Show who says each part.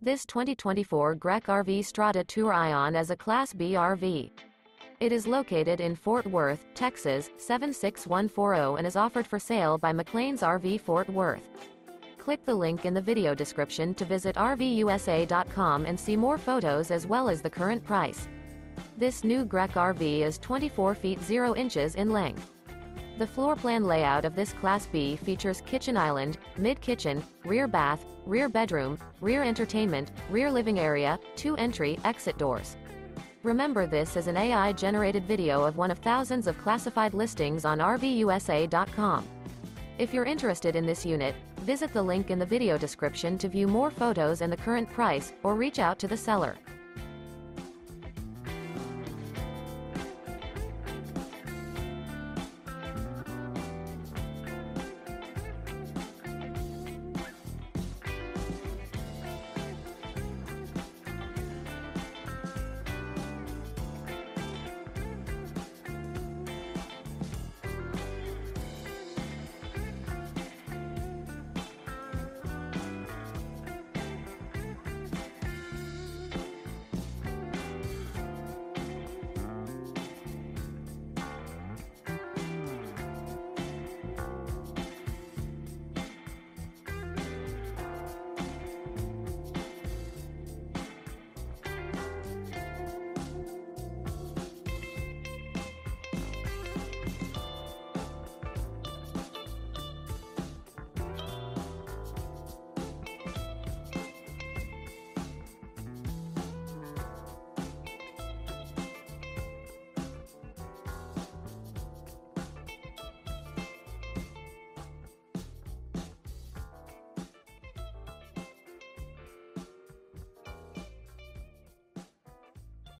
Speaker 1: This 2024 Grech RV Strada TOUR-ION is a Class B RV. It is located in Fort Worth, Texas, 76140 and is offered for sale by McClain's RV Fort Worth. Click the link in the video description to visit RVUSA.com and see more photos as well as the current price. This new Grech RV is 24 feet 0 inches in length. The floor plan layout of this Class B features kitchen island, mid-kitchen, rear bath, rear bedroom, rear entertainment, rear living area, 2 entry/exit doors. Remember, this is an AI-generated video of one of thousands of classified listings on RVUSA.com. If you're interested in this unit, visit the link in the video description to view more photos and the current price, or reach out to the seller.